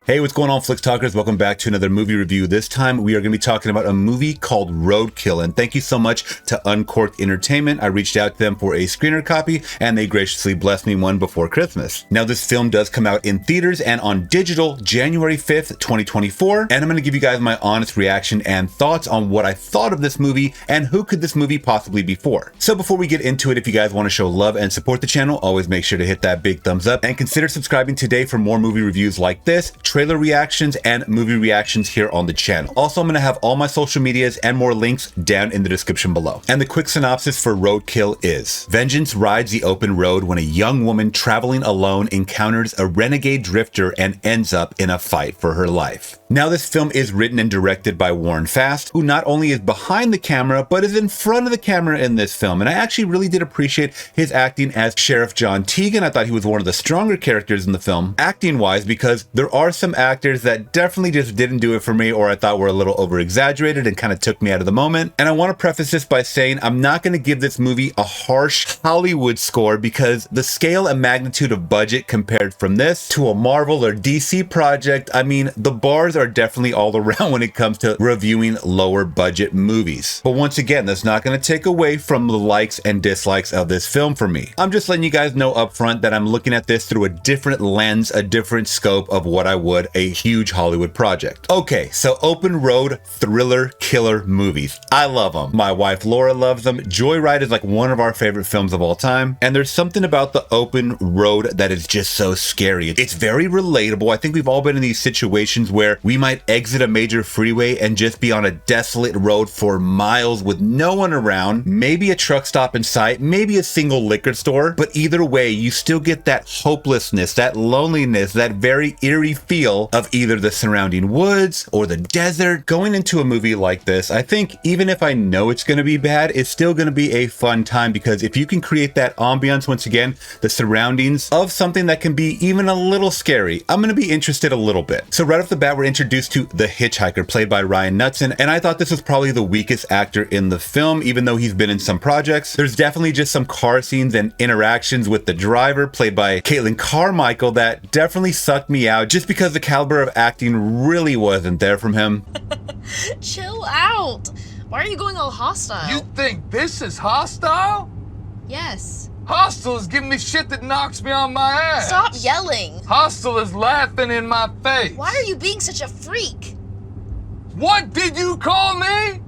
Hey, what's going on, Flick Talkers? Welcome back to another movie review. This time we are going to be talking about a movie called Roadkill, and thank you so much to Uncork'd Entertainment. I reached out to them for a screener copy, and they graciously blessed me one before Christmas. Now, this film does come out in theaters and on digital January 5th, 2024, and I'm going to give you guys my honest reaction and thoughts on what I thought of this movie and who could this movie possibly be for. So before we get into it, if you guys want to show love and support the channel, always make sure to hit that big thumbs up and consider subscribing today for more movie reviews like this, trailer reactions, and movie reactions here on the channel. Also, I'm going to have all my social medias and more links down in the description below. And the quick synopsis for Roadkill is: vengeance rides the open road when a young woman traveling alone encounters a renegade drifter and ends up in a fight for her life. Now, this film is written and directed by Warren Fast, who not only is behind the camera, but is in front of the camera in this film. And I actually really did appreciate his acting as Sheriff John Tegan. I thought he was one of the stronger characters in the film, acting-wise, because there are some actors that definitely just didn't do it for me, or I thought were a little over-exaggerated and kind of took me out of the moment. And I want to preface this by saying I'm not going to give this movie a harsh Hollywood score, because the scale and magnitude of budget compared from this to a Marvel or DC project, I mean, the bars are definitely all around when it comes to reviewing lower budget movies. But once again, that's not going to take away from the likes and dislikes of this film for me. I'm just letting you guys know up front that I'm looking at this through a different lens, a different scope of what I would a huge Hollywood project. Okay, so open road thriller killer movies. I love them. My wife Laura loves them. Joyride is like one of our favorite films of all time. And there's something about the open road that is just so scary. It's very relatable. I think we've all been in these situations where we might exit a major freeway and just be on a desolate road for miles with no one around, maybe a truck stop in sight, maybe a single liquor store, but either way, you still get that hopelessness, that loneliness, that very eerie feel of either the surrounding woods or the desert. Going into a movie like this, I think even if I know it's going to be bad, it's still going to be a fun time, because if you can create that ambiance, once again, the surroundings of something that can be even a little scary, I'm going to be interested a little bit. So right off the bat, we're introduced to the hitchhiker, played by Ryan Knutson, and I thought this was probably the weakest actor in the film, even though he's been in some projects. There's definitely just some car scenes and interactions with the driver, played by Caitlin Carmichael, that definitely sucked me out, just because the caliber of acting really wasn't there from him. Chill out. Why are you going all hostile? You think this is hostile? Yes. Hostile is giving me shit that knocks me on my ass. Stop yelling. Hostile is laughing in my face. Why are you being such a freak? What did you call me?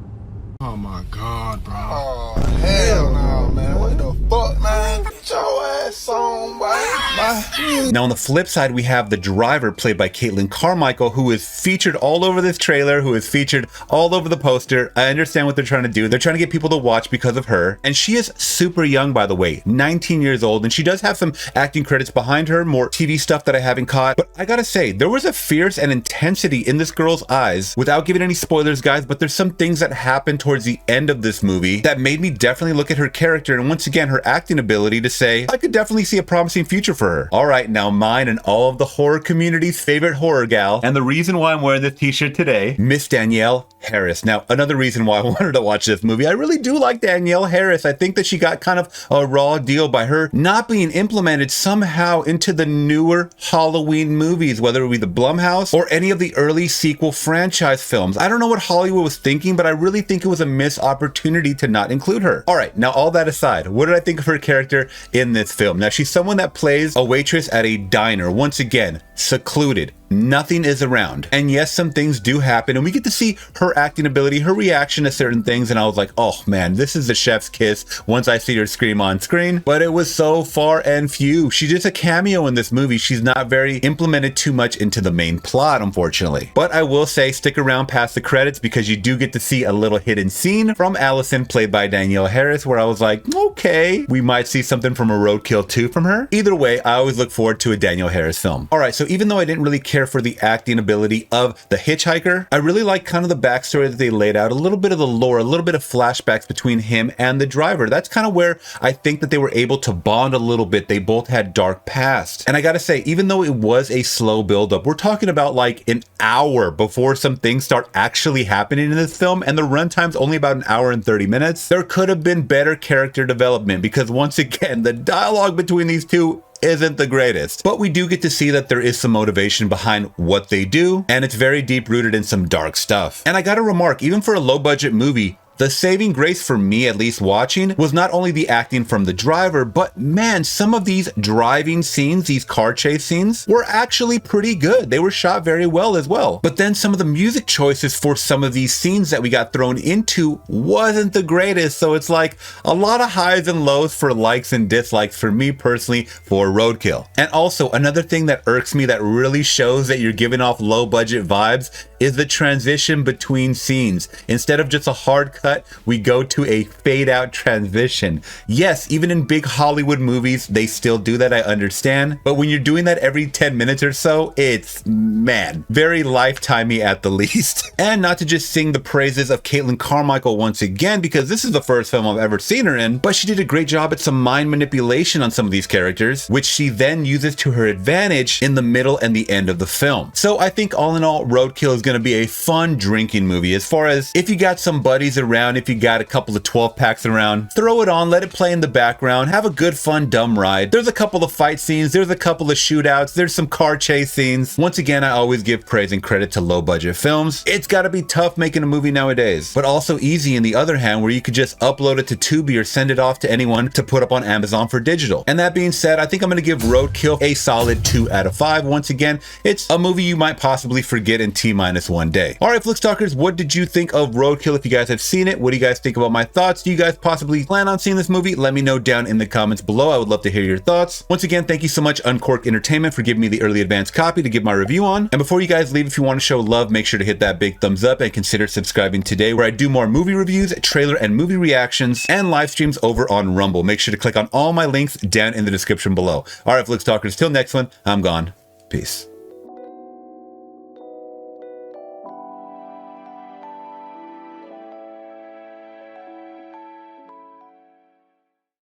Oh my God, bro. Oh, hell no, man. What the fuck, man? Get your ass on, boy. Now, on the flip side, we have the driver, played by Caitlin Carmichael, who is featured all over this trailer, who is featured all over the poster. I understand what they're trying to do. They're trying to get people to watch because of her. And she is super young, by the way, 19 years old. And she does have some acting credits behind her, more TV stuff that I haven't caught. But I gotta say, there was a fierce and intensity in this girl's eyes, without giving any spoilers, guys, but there's some things that happen towards the end of this movie that made me definitely look at her character, and once again, her acting ability, to say I could definitely see a promising future for her. All right, now mine and all of the horror community's favorite horror gal, and the reason why I'm wearing this t-shirt today, Miss Danielle Harris. Now, another reason why I wanted to watch this movie, I really do like Danielle Harris. I think that she got kind of a raw deal by her not being implemented somehow into the newer Halloween movies, whether it be the Blumhouse or any of the early sequel franchise films. I don't know what Hollywood was thinking, but I really think it was a missed opportunity to not include her. All right, now all that aside, what did I think of her character in this film? Now, she's someone that plays a waitress at a diner, once again, secluded. Nothing is around. And yes, some things do happen, and we get to see her acting ability, her reaction to certain things, and I was like, oh man, this is the chef's kiss once I see her scream on screen. But it was so far and few. She's just a cameo in this movie. She's not very implemented too much into the main plot, unfortunately. But I will say, stick around past the credits, because you do get to see a little hidden scene from Allison, played by Danielle Harris, where I was like, okay, we might see something from a Roadkill 2 from her. Either way, I always look forward to a Danielle Harris film. All right, so even though I didn't really care for the acting ability of the hitchhiker, I really like kind of the backstory that they laid out, a little bit of the lore, a little bit of flashbacks between him and the driver. That's kind of where I think that they were able to bond a little bit. They both had dark pasts. And I gotta say, even though it was a slow buildup, we're talking about like an hour before some things start actually happening in this film, and the runtime's only about an hour and 30 minutes. There could have been better character development, because once again, the dialogue between these two isn't the greatest. But we do get to see that there is some motivation behind what they do, and it's very deep rooted in some dark stuff. And I gotta remark, even for a low budget movie, the saving grace for me, at least watching, was not only the acting from the driver, but man, some of these driving scenes, these car chase scenes, were actually pretty good. They were shot very well as well. But then some of the music choices for some of these scenes that we got thrown into wasn't the greatest. So it's like a lot of highs and lows for likes and dislikes for me personally for Roadkill. And also another thing that irks me that really shows that you're giving off low budget vibes is the transition between scenes. Instead of just a hard cut, we go to a fade out transition. Yes, even in big Hollywood movies, they still do that, I understand. But when you're doing that every 10 minutes or so, it's, man, very lifetimey at the least. And not to just sing the praises of Caitlin Carmichael once again, because this is the first film I've ever seen her in, but she did a great job at some mind manipulation on some of these characters, which she then uses to her advantage in the middle and the end of the film. So I think all in all, Roadkill is going to be a fun drinking movie. As far as if you got some buddies around, if you got a couple of 12 packs around, throw it on, let it play in the background, have a good fun dumb ride. There's a couple of fight scenes, there's a couple of shootouts, there's some car chase scenes. Once again, I always give praise and credit to low budget films. It's got to be tough making a movie nowadays, but also easy in the other hand, where you could just upload it to Tubi or send it off to anyone to put up on Amazon for digital. And that being said, I think I'm going to give Roadkill a solid 2 out of 5. Once again, it's a movie you might possibly forget in T-1 day. All right, Flickstalkers, what did you think of Roadkill? If you guys have seen it, what do you guys think about my thoughts? Do you guys possibly plan on seeing this movie? Let me know down in the comments below. I would love to hear your thoughts. Once again, thank you so much, Uncork'd Entertainment, for giving me the early advance copy to give my review on. And before you guys leave, if you want to show love, make sure to hit that big thumbs up and consider subscribing today, where I do more movie reviews, trailer and movie reactions, and live streams over on Rumble. Make sure to click on all my links down in the description below. All right, Flickstalkers, till next one, I'm gone. Peace.